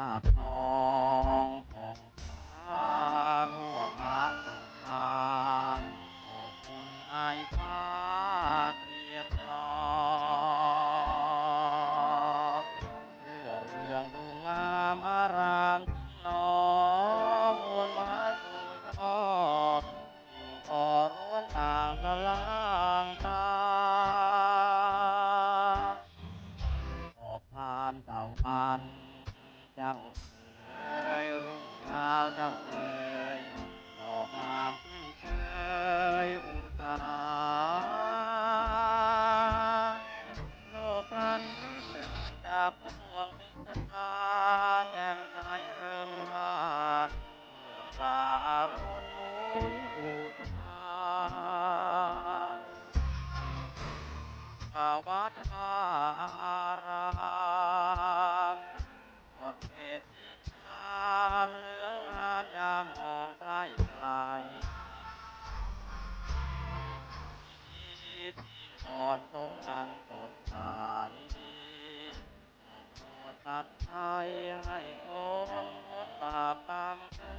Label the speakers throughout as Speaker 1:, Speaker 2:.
Speaker 1: ากทองของฟ้าหัวพระทานขอบคุณไอ้ฟ้าเรียบร้อยเรื่องดูงามอารามน้องมวลมาสู่ยอดขอร้วนต่างกลางตาขอบพานเต่าพันเจ้าเอ๋ยรุ่งเช้าเจ้าเอ๋ยดอกหมากพึ่งเชยอุตสาโลกนั้นจากพวงนิทานแห่งใจเริ่มราปราคนมุนอุทานวัดวารามวัดเกศทางเหลืองอานยามมองใกล้ไกลที่นอนสงกันสดใสตัดไทยให้องค์ตาตามเอ่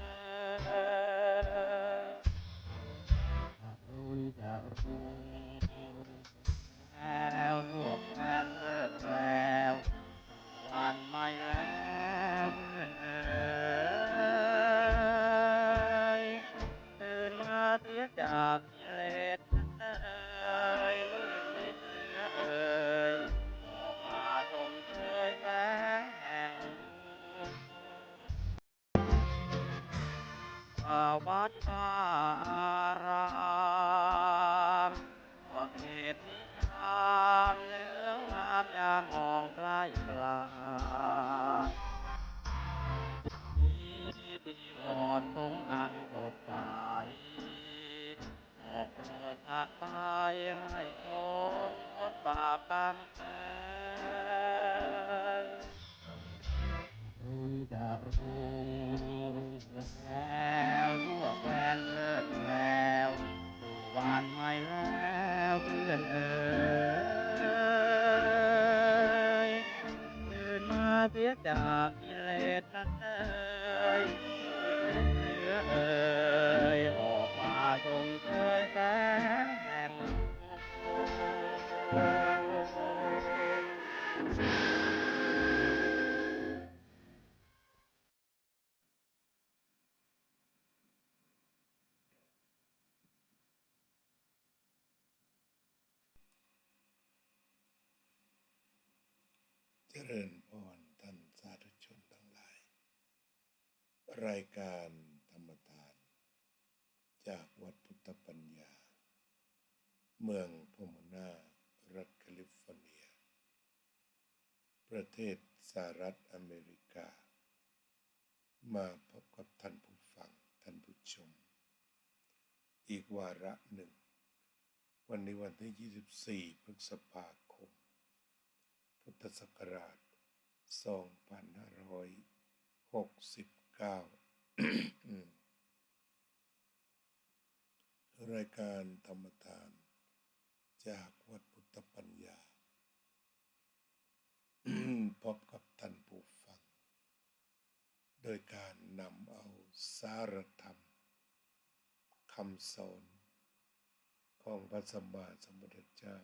Speaker 1: ยรุ่นจะรุ่งแล้วลูกแม่เลิศแล้ววันไม่แล้วเพื่อนเอ่ยตื่นมาเสียจากกิเลสเอ่ยมืดมิดเหลือเอ่ยออกมาชมเชยแสงแห่งวัดวารามวัดเหตุนิทานเหลืองงามยามมองใกล้ไกลที่อ่อนสงอันสดใสออกเกิดทักทายให้คนงดบาปกรรมเอ่ยรุ่งจะรุ่งแล้วทั่วแคว้นเลิศแล้วสู่วันใหม่แล้วเพื่อนเอ่ยตื่นมาเสียจากกิเลสนั้นเอ่ยเหลือเอ่ยออกมาชมเชยแสงแห่ง
Speaker 2: เจริญพรท่านสาธุชนทั้งหลาย รายการธรรมทานจากวัดพุทธปัญญา เมืองโพโมนารัฐแคลิฟอร์เนีย ประเทศสหรัฐอเมริกา มาพบกับท่านผู้ฟังท่านผู้ชม อีกวาระหนึ่ง วันนี้วันที่ 24 พฤษภาคม พุทธศักราช 2569 รายการธรรมทานจากวัดพุทธปัญญา พบกับท่านผู้ฟัง โดยการนำเอาสารธรรมคำสอนของพระสัมมาสัมพุทธเจ้า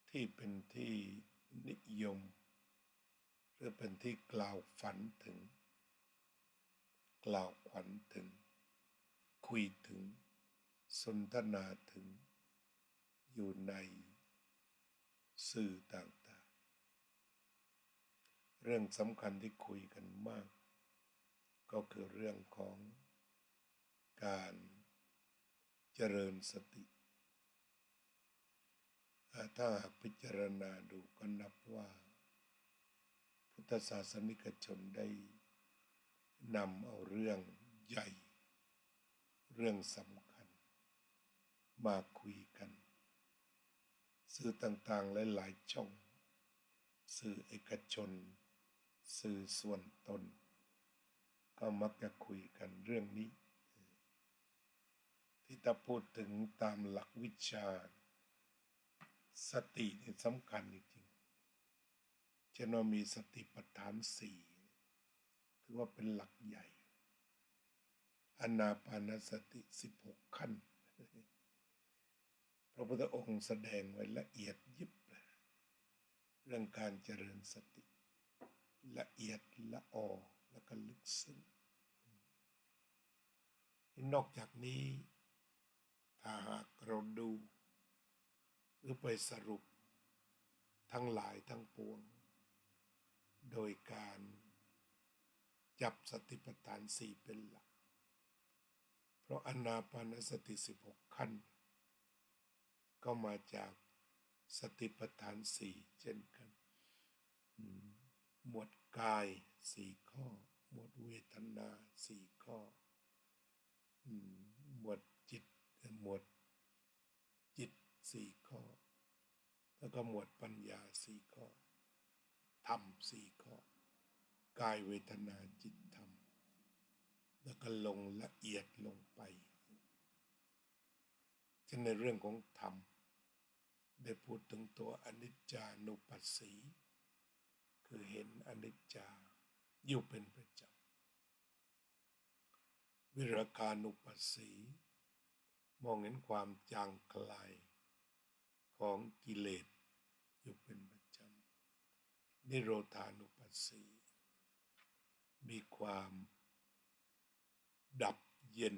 Speaker 2: ที่เป็นที่นิยมหรือเป็นที่กล่าวฝันถึง กล่าวขวัญถึง คุยถึง สนทนาถึง อยู่ในสื่อต่างๆ เรื่องสำคัญที่คุยกันมาก ก็คือเรื่องของการเจริญสติ ถ้าหากพิจารณาดูก็นับว่าพุทธศาสนิกชนได้นำเอาเรื่องใหญ่ เรื่องสำคัญมาคุยกัน สื่อต่างๆหลายๆช่อง สื่อเอกชน สื่อส่วนตน ก็มักจะคุยกันเรื่องนี้ ที่ถ้าพูดถึงตามหลักวิชาสตินี่สำคัญจริงๆเช่นว่ามีสติปัฏฐาน4 ถือว่าเป็นหลักใหญ่อานาปานสติ16ขั้นพระพุทธองค์แสดงไว้ละเอียดยิบเรื่องการเจริญสติละเอียดละออแล้วก็ลึกซึ้งนอกจากนี้ถ้าหากเราดูหรือไปสรุปทั้งหลายทั้งปวงโดยการจับสติปัฏฐาน4เป็นหลักเพราะอานาปานสติ16ขั้นก็มาจากสติปัฏฐาน4เช่นกันหมวดกาย4ข้อหมวดเวทนา4ข้อหมวดจิต4ข้อแล้วก็หมวดปัญญา4ข้อธรรม4ข้อกายเวทนาจิตธรรมแล้วก็ลงละเอียดลงไปเช่นในเรื่องของธรรมได้พูดถึงตัวอนิจจานุปัสสีคือเห็นอนิจจาอยู่เป็นประจำวิราคานุปัสสีมองเห็นความจางคลายของกิเลสอยู่เป็นประจำนิโรธานุปัสสีมีความดับเย็น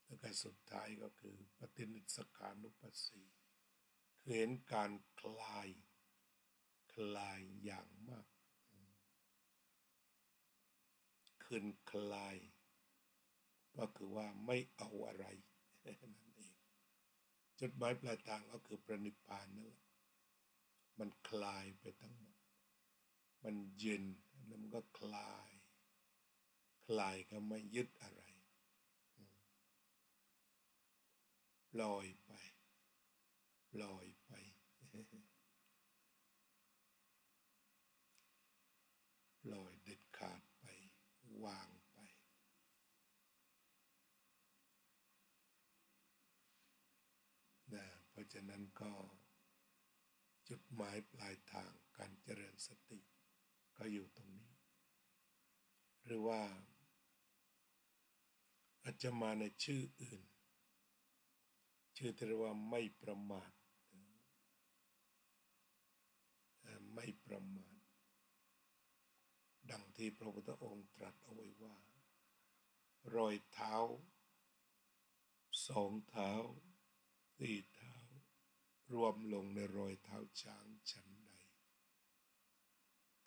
Speaker 2: แล้วก็สุดท้ายก็คือปฏินิสสขานุปัสสีคือเห็นการคลายอย่างมากคืนคลายก็คือว่าไม่เอาอะไรนั่นเองจุดหมายปลายทางก็คือพระนิพพานนั่นแหละมันคลายไปทั้งหมดมันเย็นแล้วมันก็คลายก็ไม่ยึดอะไรลอยไปลอยเด็ดขาดไปวางไปนะเพราะฉะนั้นก็จุดหมายปลายทางการเจริญสติก็อยู่ตรงนี้หรือว่าอาจจะมาในชื่ออื่นชื่อที่เรียกว่าไม่ประมาทไม่ประมาทดังที่พระพุทธองค์ตรัสเอาไว้ว่ารอยเท้า2 เท้า4 เท้ารวมลงในรอยเท้าช้างฉันใด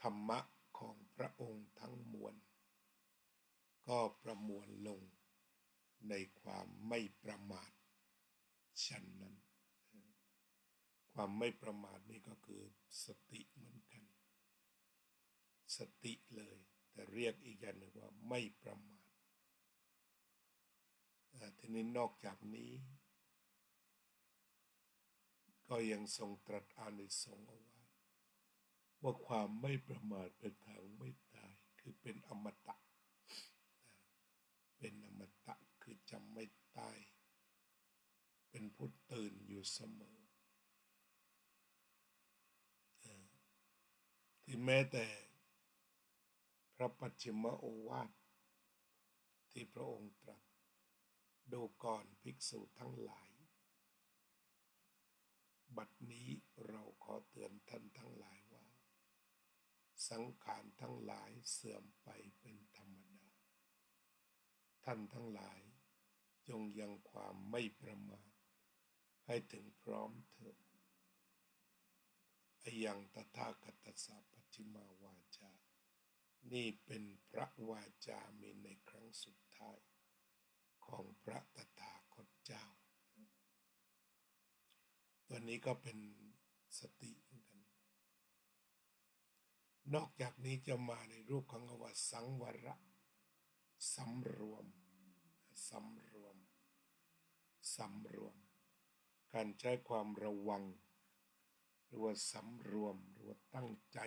Speaker 2: ธรรมะของพระองค์ทั้งมวลก็ประมวลลงในความไม่ประมาทฉันนั้นความไม่ประมาทนี่ก็คือสติเหมือนกันสติเลยแต่เรียกอีกอย่างหนึ่งว่าไม่ประมาททีนี้นอกจากนี้ก็ยังทรงตรัสอานิสงส์เอาไว้ว่าความไม่ประมาทเป็นทางไม่ตายคือเป็นอมตะคือจะไม่ตายเป็นผู้ตื่นอยู่เสมอที่แม้แต่พระปัจฉิมโอวาทที่พระองค์ตรัสดูก่อนภิกษุทั้งหลายบัดนี้เราขอเตือนท่านทั้งหลายว่าสังขารทั้งหลายเสื่อมไปเป็นธรรมดาท่านทั้งหลายจงยังความไม่ประมาทให้ถึงพร้อมเถิดอยังตถาคตสาปัจฉิมาวาจานี่เป็นพระวาจามีในครั้งสุดท้ายของพระตถาคตเจ้าตัวนี้ก็เป็นสติเหมือนกันนอกจากนี้จะมาในรูปของคำว่าสังวรสำรวมการใช้ความระวังหรือว่าสำรวมหรือว่าตั้งใจ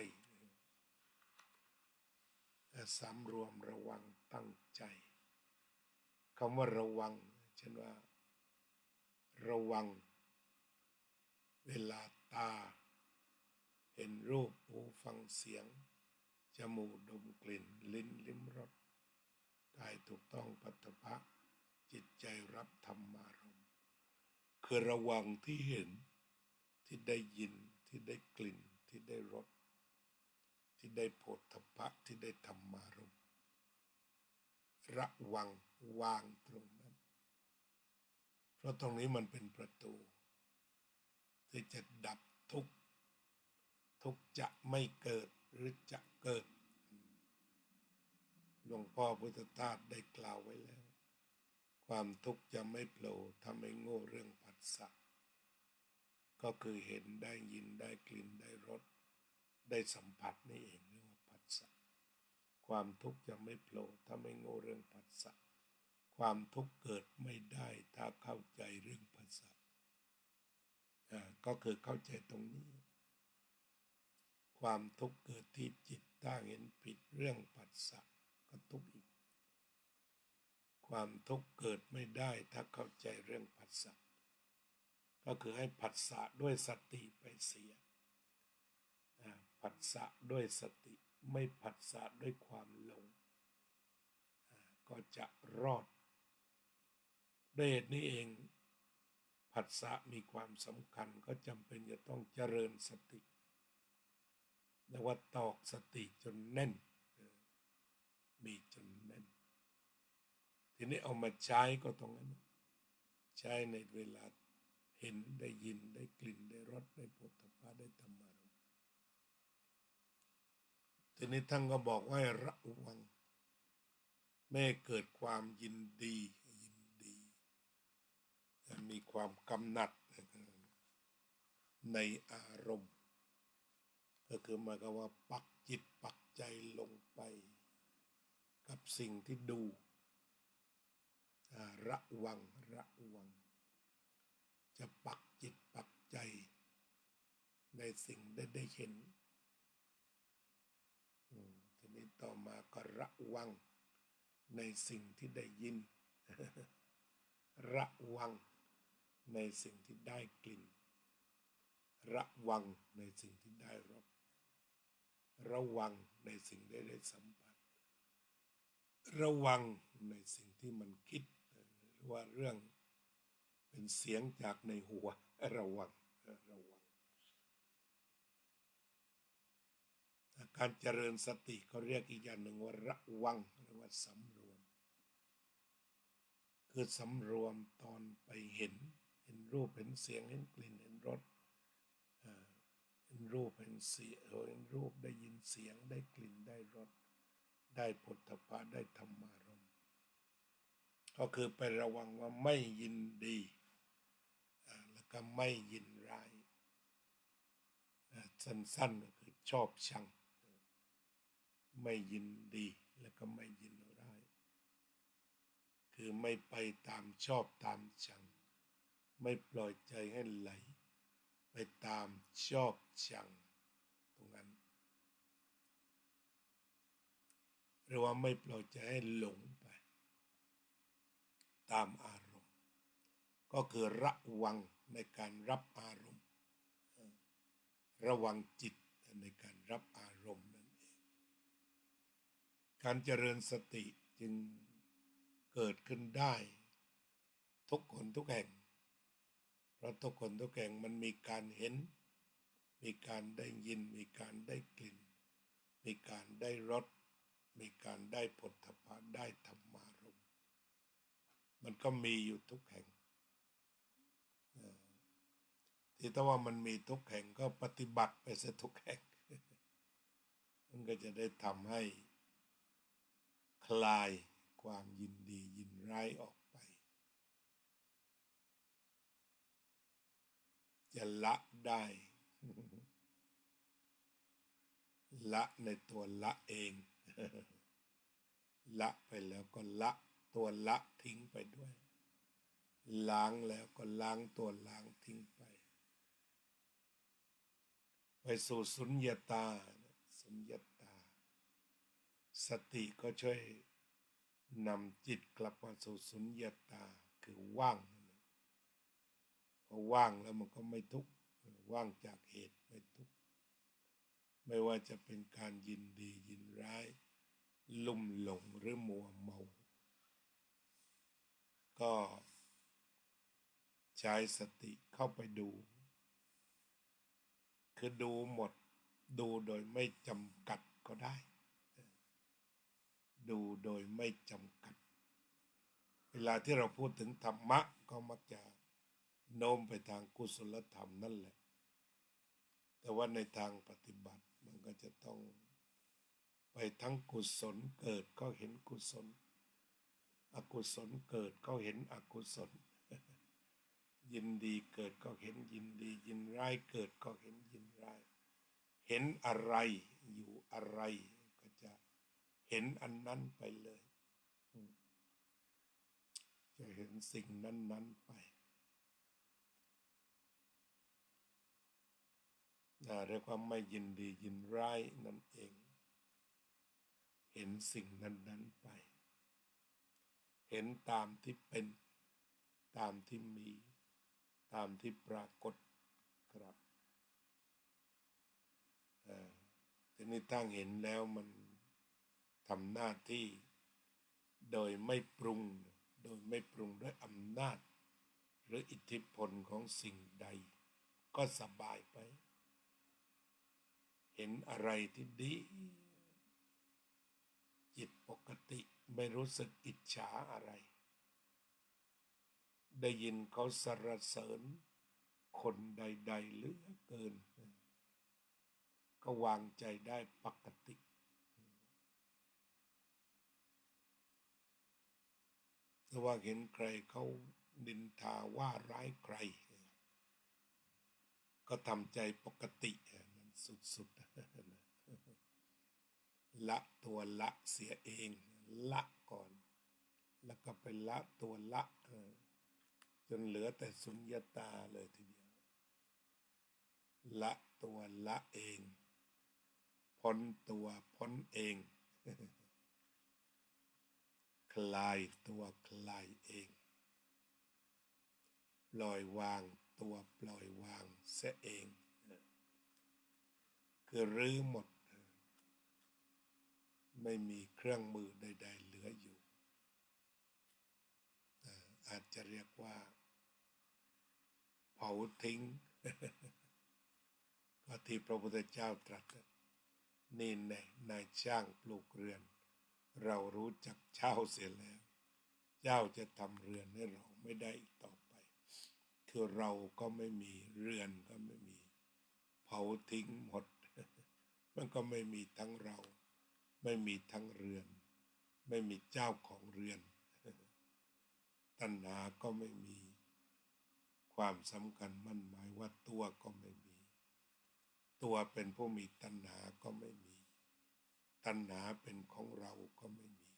Speaker 2: สำรวมระวังตั้งใจคำว่าระวังเช่นว่าระวังเวลาตาเห็นรูปหูฟังเสียงจ จมูกดมกลิ่นลิ้นลิ้มรสกายถูกต้องปัตถภะจิตใจรับธรรมารมณ์คือระวังที่เห็นที่ได้ยินที่ได้กลิ่นที่ได้รสที่ได้โผฏฐัพพะที่ได้ธรรมารมณ์ระวังวางตรงนั้นเพราะตรงนี้มันเป็นประตูที่จะดับทุกข์ทุกข์จะไม่เกิดหรือจะเกิดหลวงพ่อพุทธทาสได้กล่าวไว้แล้วความทุกข์จะไม่โผล่ถ้าไม่โง่เรื่องผัสสะก็คือเห็นได้ยินได้กลิ่นได้รสได้สัมผัสนี่เองเรียกว่าผัสสะความทุกข์จะไม่โผล่ถ้าไม่โง่เรื่องผัสสะความทุกข์เกิดไม่ได้ถ้าเข้าใจเรื่องผัสสะก็คือเข้าใจตรงนี้ความทุกข์เกิดที่จิตถ้าเห็นผิดเรื่องผัสสะก็ทุกข์อีกความทุกข์เกิดไม่ได้ถ้าเข้าใจเรื่องผัสสะก็คือให้ผัสสะด้วยสติไปเสียผัสสะด้วยสติไม่ผัสสะด้วยความหลงก็จะรอดด้วยเหตุนี้เองผัสสะมีความสำคัญก็จำเป็นจะต้องเจริญสติเรียกว่าตอกสติจนแน่นมีจนแน่นทีนี้เอามาใช้ก็ตรงนั้นใช้ในเวลาเห็นได้ยินได้กลิ่นได้รสได้โผฏฐัพพะได้ธรรมารมณ์ทีนี้ท่านก็บอกว่าระวังไม่เกิดความยินดีมีความกำหนัดในอารมณ์ก็คือหมายความว่าปักจิตปักใจลงไปกับสิ่งที่ดูระวังจะปักจิตปักใจในสิ่งได้เห็นทีนี้ต่อมาก็ระวังในสิ่งที่ได้ยินระวังในสิ่งที่ได้กลิ่นระวังในสิ่งที่ได้รสระวังในสิ่งที่ได้สัมผัสระวังในสิ่งที่มันคิดหรือว่าเรื่องเป็นเสียงจากในหัวระวังการเจริญสติเขาเรียกอีกอย่างหนึ่งว่าระวังหรือว่าสำรวมคือสำรวมตอนไปเห็นรูปเห็นเสียงเห็นกลิ่นเห็นรสเห็นรูปเห็นเสียงเห็นรูปได้ยินเสียงได้กลิ่นได้รสได้โผฏฐัพพะได้ธรรมารมณ์ก็คือไประวังว่าไม่ยินดีแล้วก็ไม่ยินร้ายสั้นๆก็คือชอบชังไม่ยินดีแล้วก็ไม่ยินร้ายคือไม่ไปตามชอบตามชังไม่ปล่อยใจให้ไหลไปตามชอบชังตรงนั้นหรือว่าไม่ปล่อยใจให้หลงไปตามอารมณ์ก็คือระวังในการรับอารมณ์ระวังจิตในการรับอารมณ์นั่นเองการเจริญสติจึงเกิดขึ้นได้ทุกคนทุกแห่งเพราะทุกคนทุกแห่งมันมีการเห็นมีการได้ยินมีการได้กลิ่นมีการได้รสมีการได้โผฏฐัพพะได้ธรรมารมณ์มันก็มีอยู่ทุกแห่งที่ถ้าว่ามันมีทุกแห่งก็ปฏิบัติไปซะทุกแห่งมันก็จะได้ทำให้คลายความยินดียินร้ายออกไปจะละได้ละในตัวละเองละไปแล้วก็ละตัวละทิ้งไปด้วยล้างแล้วก็ล้างตัวล้างทิ้งไปสู่สุญญตาสติก็ช่วยนำจิตกลับมาสู่สุญญตาคือว่างพอว่างแล้วมันก็ไม่ทุกข์ว่างจากเหตุไม่ทุกข์ ไม่ว่าจะเป็นการยินดียินร้ายลุ่มหลงหรือมัวเมาก็ใช้สติเข้าไปดูคือดูหมดดูโดยไม่จำกัดก็ได้ดูโดยไม่จำกัดเวลาที่เราพูดถึงธรรมะก็มักจะโน้มไปทางกุศลธรรมนั่นแหละแต่ว่าในทางปฏิบัติมันก็จะต้องไปทั้งกุศลเกิดก็เห็นกุศลอกุศลเกิดก็เห็นอกุศลยินดีเกิดก็เห็นยินดียินร้ายเกิดก็เห็นยินร้ายเห็นอะไรอยู่อะไรก็จะเห็นอันนั้นไปเลยจะเห็นสิ่งนั้นๆไปเรียกว่าไม่ยินดียินร้ายนั่นเองเห็นสิ่งนั้นๆไปเห็นตามที่เป็นตามที่มีตามที่ปรากฏครับทีนี้ตั้งเห็นแล้วมันทำหน้าที่โดยไม่ปรุงด้วยอำนาจหรืออิทธิพลของสิ่งใดก็สบายไปเห็นอะไรที่ดีจิตปกติไม่รู้สึกอิจฉาอะไรได้ยินเขาสรรเสริญคนใดๆเหลือเกินก็วางใจได้ปกติแต่ว่าเห็นใครเขานินทาว่าร้ายใครก็ทำใจปกติมันสุดๆละตัวละเสียเองละก่อนแล้วก็ไปละตัวละจนเหลือแต่สุญญตาเลยทีเดียวละตัวละเองพ้นตัวพ้นเองคลายตัวคลายเองปล่อยวางตัวปล่อยวางเสียเองคือรื้อหมดไม่มีเครื่องมือใดๆเหลืออยู่อาจจะเรียกว่าเผาทิ้งก็ที่พระพุทธเจ้าตรัสนี่แน่นายช่างปลูกเรือนเรารู้จักเจ้าเสียแล้วเจ้าจะทำเรือนให้เราไม่ได้อีกต่อไปคือเราก็ไม่มีเรือนก็ไม่มีเผาทิ้งหมดมันก็ไม่มีทั้งเราไม่มีทั้งเรือนไม่มีเจ้าของเรือนตัณหาก็ไม่มีความสำคัญมั่นหมายว่าตัวก็ไม่มีตัวเป็นผู้มีตัณหาก็ไม่มีตัณหาเป็นของเราก็ไม่มี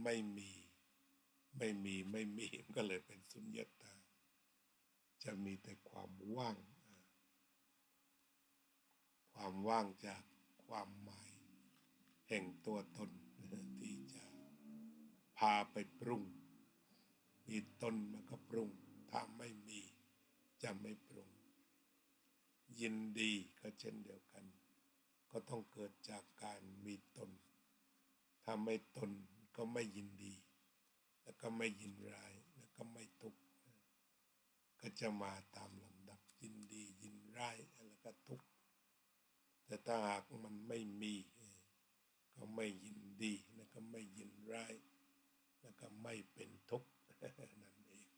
Speaker 2: ไม่มีก็เลยเป็นสุญญตาจะมีแต่ความว่างจากความหมายแห่งตัวตนที่จะพาไปปรุงมีตนมันก็ปรุงถ้าไม่มีจะไม่ปรุงยินดีก็เช่นเดียวกันก็ต้องเกิดจากการมีตนถ้าไม่ตนก็ไม่ยินดีแล้วก็ไม่ยินร้ายแล้วก็ไม่ทุกข์ก็จะมาตามลำดับยินดียินร้ายแล้วก็ทุกข์แต่ถ้าหากมันไม่มีก็ไม่ยินดีแล้วก็ไม่ยินร้ายแล้วก็ไม่เป็นทุกข์นั่นเอง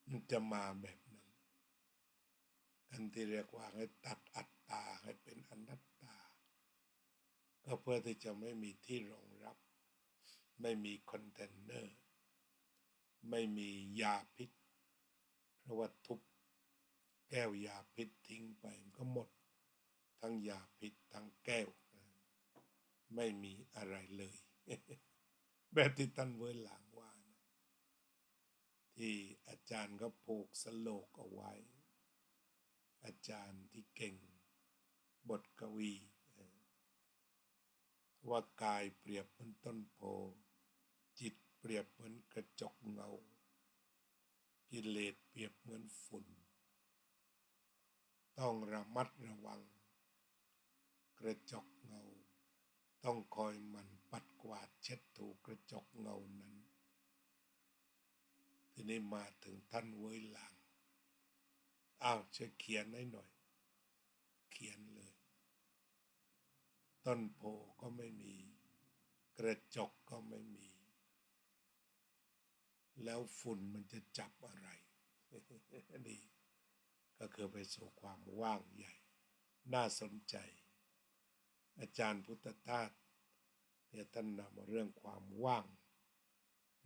Speaker 2: มันจะมาแบบนั้นอันที่เรียกว่าให้ตัดอัตตาให้เป็นอนัตตาก็เพื่อที่จะไม่มีที่รองรับไม่มีคอนเทนเนอร์ไม่มียาพิษเพราะว่าทุบแก้วยาพิษทิ้งไปมันก็หมดทั้งยาพิษทั้งแก้วไม่มีอะไรเลย แบบที่ท่านเวหลางว่านะที่อาจารย์ก็ผูกสโลกเอาไว้อาจารย์ที่เก่งบทกวีว่ากายเปรียบเหมือนต้นโพจิตเปรียบเหมือนกระจกเงากิเลสเปรียบเหมือนฝุ่นต ต้องระมัดระวังกระจกเงาต้องคอยหมั่นปัดกวาดเช็ดถูกระจกเงานั้นทีนี้มาถึงท่านเว้ยหลังช่วยเขียนให้หน่อยเขียนเลยต้นโพก็ไม่มีกระจกก็ไม่มีแล้วฝุ่นมันจะจับอะไร นี่ก็คือไปสู่ความว่างใหญ่น่าสนใจอาจารย์พุทธทาสเนี่ยท่านนำเรื่องความว่าง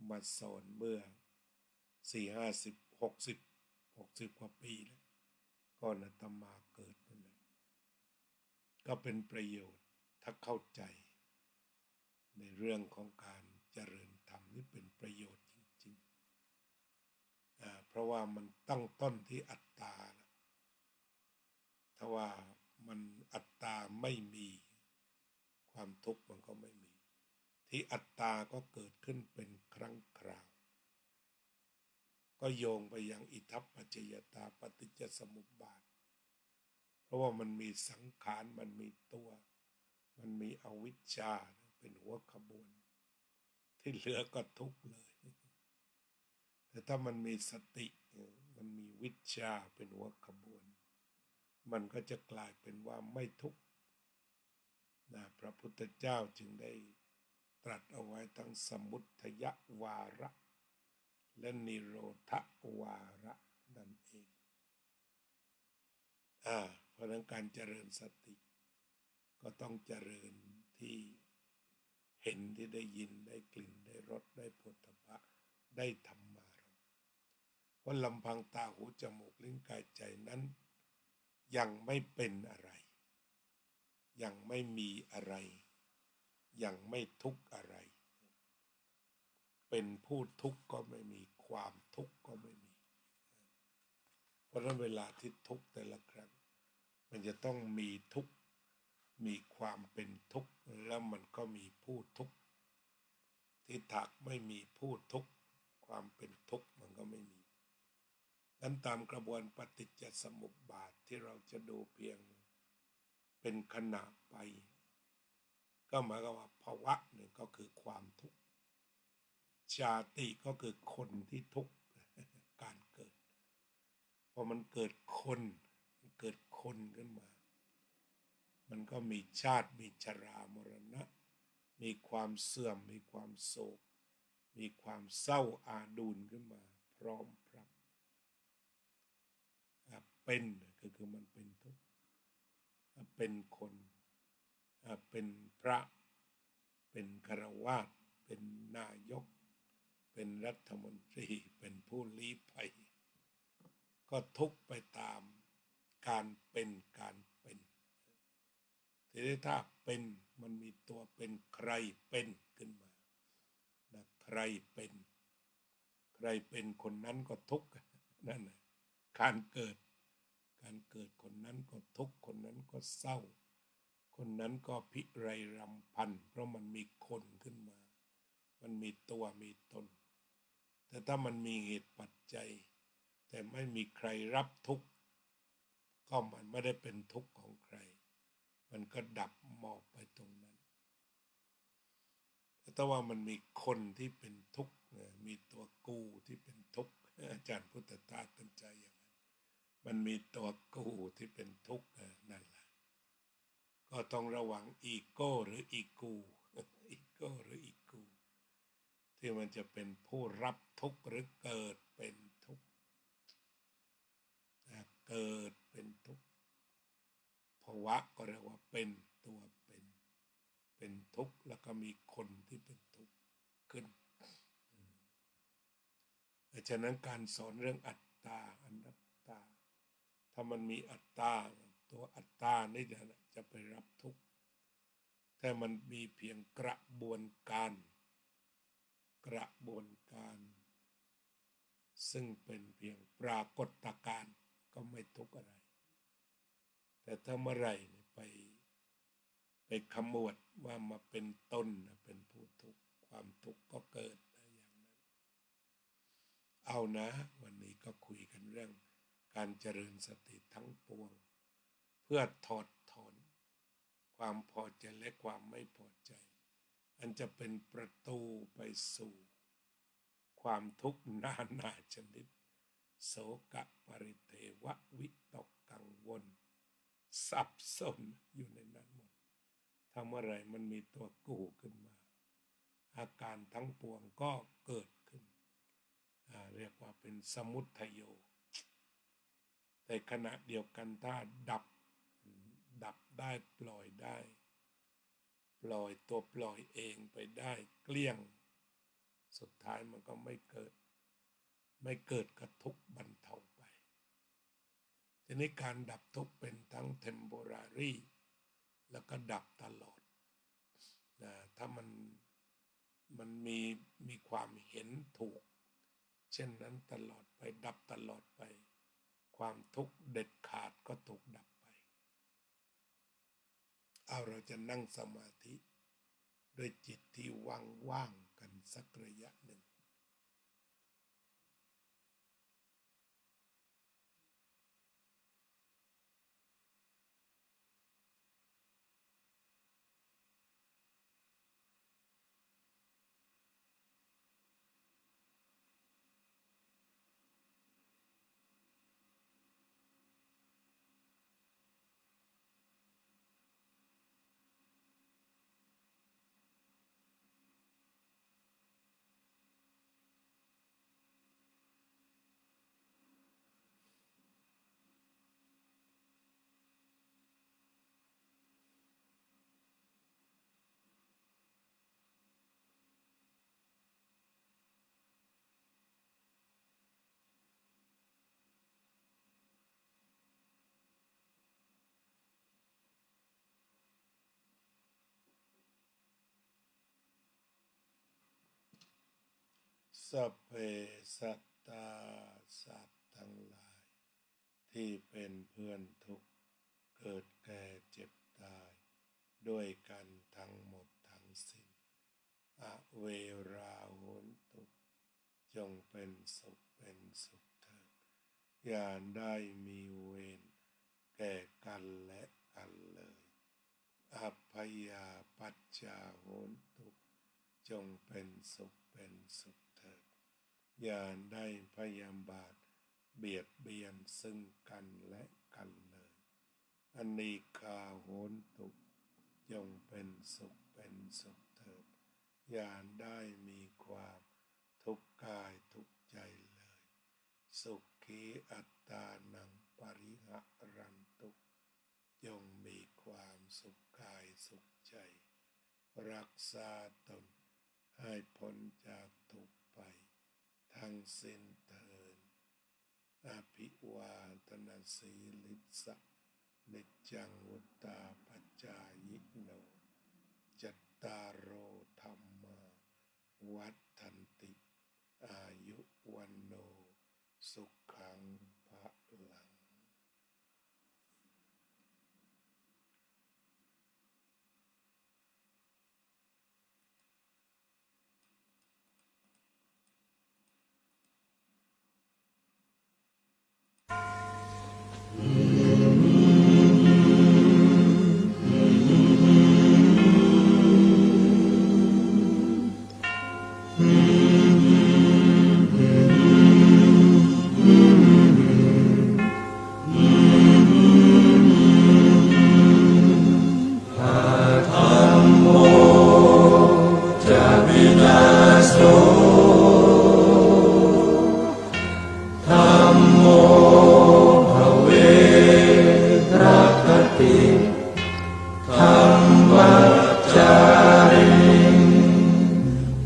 Speaker 2: มาสอนเมื่อ60 กว่าปีแล้วก่อนอาตมาเกิดนั่นแหละก็เป็นประโยชน์ถ้าเข้าใจในเรื่องของการเจริญธรรมนี่เป็นประโยชน์จริงๆเพราะว่ามันตั้งต้นที่อัตตานะถ้าว่ามันอัตตาไม่มีความทุกข์มันก็ไม่มีที่อัตตาก็เกิดขึ้นเป็นครั้งคราวก็โยงไปยังอิทัปปัจจยตาปฏิจจสมุปบาทเพราะว่ามันมีสังขารมันมีตัวมันมีอวิชชาเป็นหัวขบวนที่เหลือก็ทุกข์เลยแต่ถ้ามันมีสติมันมีวิชชาเป็นหัวขบวนมันก็จะกลายเป็นว่าไม่ทุกข์นะพระพุทธเจ้าจึงได้ตรัสเอาไว้ทั้งสมุทัยวาระและนิโรธวาระนั่นเองเพราะนั้นการเจริญสติก็ต้องเจริญที่เห็นที่ได้ยินได้กลิ่นได้รสได้โผฏฐัพพะได้ธรรมารมณ์เพราะลำพังตาหูจมูกลิ้นกายใจนั้นยังไม่เป็นอะไรยังไม่มีอะไรยังไม่ทุกข์อะไรเป็นผู้ทุกข์ก็ไม่มีความทุกข์ก็ไม่มีเพราะฉะนั้นเวลาที่ทุกข์แต่ละครั้งมันจะต้องมีทุกข์มีความเป็นทุกข์แล้วมันก็มีผู้ทุกข์ที่ถ้าไม่มีผู้ทุกข์ความเป็นทุกข์มันก็ไม่มีนั้นตามกระบวนปฏิจจสมุปบาทที่เราจะดูเพียงเป็นขณะไปก็หมายความว่าภาวะเนี่ยก็คือความทุกข์ชาติก็คือคนที่ทุกข์การเกิดพอมันเกิดคนขึ้นมามันก็มีชาติมีชรามรณะมีความเสื่อมมีความโศกมีความเศร้าอาดูลขึ้นมาพร้อมพรับเป็นก็คือมันเป็นทุกข์เป็นคนเป็นพระเป็นฆราวาสเป็นนายกเป็นรัฐมนตรีเป็นผู้ลี้ภัยก็ทุกข์ไปตามการเป็นทีนี้ถ้าเป็นมันมีตัวเป็นใครเป็นขึ้นมานะใครเป็นคนนั้นก็ทุกข์นั่นแหละการเกิดคนนั้นก็ทุกข์คนนั้นก็เศร้าคนนั้นก็พิไรรำพันเพราะมันมีคนขึ้นมามันมีตัวมีตนแต่ถ้ามันมีเหตุปัจจัยแต่ไม่มีใครรับทุกข์ก็มันไม่ได้เป็นทุกข์ของใครมันก็ดับหมอบไปตรงนั้นแต่ว่ามันมีคนที่เป็นทุกข์มีตัวกูที่เป็นทุกข์อาจารย์พุทธทาสตั้งใจอย่างนั้นมันมีตัวกูที่เป็นทุกข์นั่นแหละก็ต้องระวังอีโก้หรืออีกูอีโก้หรืออีกูที่มันจะเป็นผู้รับทุกข์หรือเกิดเป็นทุกข์เกิดเป็นทุกข์ภาวะก็เรียกว่าเป็นตัวเป็นทุกข์แล้วก็มีคนที่เป็นทุกข์ขึ้นฉะนั้นการสอนเรื่องอัตตาอนัตตาถ้ามันมีอัตตาตัวอัตตานี่จะไปรับทุกข์แต่มันมีเพียงกระบวนการซึ่งเป็นเพียงปรากฏการณ์ก็ไม่ทุกข์อะไรแต่ถ้าเมื่อไหร่ไปขมวดว่ามาเป็นตนเป็นผู้ทุกข์ความทุกข์ก็เกิดอย่างนั้นเอานะวันนี้ก็คุยกันเรื่องการเจริญสติทั้งปวง เพื่อถอดถอนความพอใจและความไม่พอใจอันจะเป็นประตูไปสู่ความทุกข์นานาชนิดโศกปริเทวะวิตกกังวลสับสนอยู่ในนั้นหมดถ้าเมื่อไรมันมีตัวกูขึ้นมาอาการทั้งปวงก็เกิดขึ้นเรียกว่าเป็นสมุทัยโยแต่ขณะเดียวกันถ้าดับได้ปล่อยได้ปล่อยตัวปล่อยเองไปได้เกลี้ยงสุดท้ายมันก็ไม่เกิดกระทุกบรรเทาไปทีนี้การดับทุกข์เป็นทั้ง temporary แล้วก็ดับตลอดนะถ้ามันมีความเห็นถูกเช่นนั้นตลอดไปดับตลอดไปความทุกข์เด็ดขาดก็ถูกดับไปเราจะนั่งสมาธิด้วยจิตที่ว่างๆกันสักระยะหนึ่งสัพเพสัตตาสัตว์ทั้งหลายที่เป็นเพื่อนทุกข์เกิดแก่เจ็บตายด้วยกันทั้งหมดทั้งสิ้นเวราโหนตุจงเป็นสุขเถิดอย่าได้มีเวรแก่กันและกันเลยอัพยาปัจจาโหนตุจงเป็นสุขเถิดอย่าได้พยาบาทเบียดเบียนซึ่งกันและกันเลยอนีฆาโหนตุจงเป็นสุขเถิดอย่าได้มีความทุกข์กายทุกข์ใจเลยสุขีอัตตานังปริหะรันตุจงมีความสุขกายสุขใจรักษาตนให้พ้นจากทุกข์ไปทั้งสิ้นเถิดอภิวาทนาสีลิสะนิจจังวุตตาปัจจายโนจัตตารโอธัมมาวัฏฏันติอายุวันโนสุขังภะลัง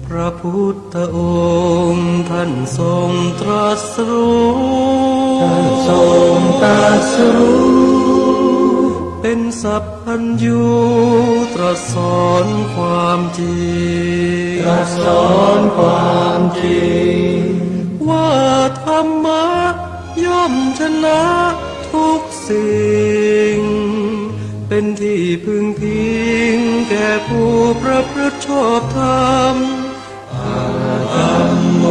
Speaker 3: พระพุทธองค์ท่านทรงตรัสรู้เป็นสัพพัญญูตรัสสอนความจริงว่าธรรมะย่อมชนะทุกสิ่งเป็นที่พึงพิงแก่ผู้ประพฤติชอบธรรมธัมโม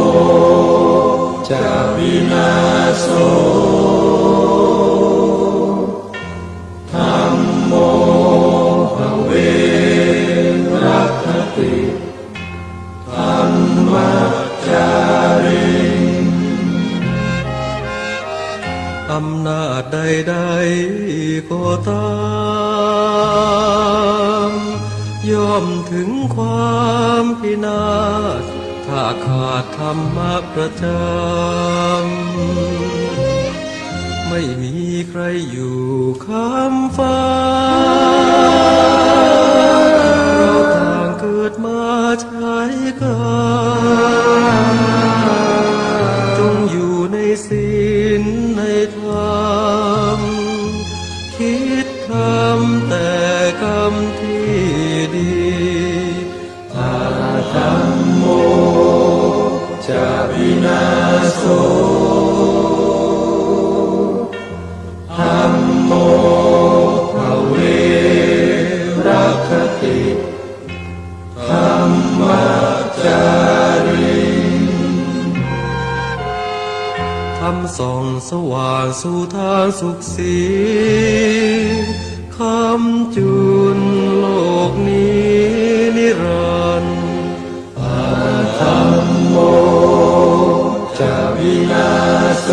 Speaker 3: จะวินาโสธั อำนาจใดๆก็ตาม ย่อมถึงความพินาศถ้าขาดธรรมะประจำ ไม่มีใครอยู่ข้ามฟ้า เราต่างเกิดมาใช้กรรมจงอยู่ในศีลในธรรม คิดทำแต่กรรมที่ดีอาธัมโมจะวินาโสธัมโมภเวรัคติธัมมัจจาริธรรมส่องสว่างสู่ทางสุขสีคำจุนโลกนี้นิรันดร์อาธัมโมจะวินาโส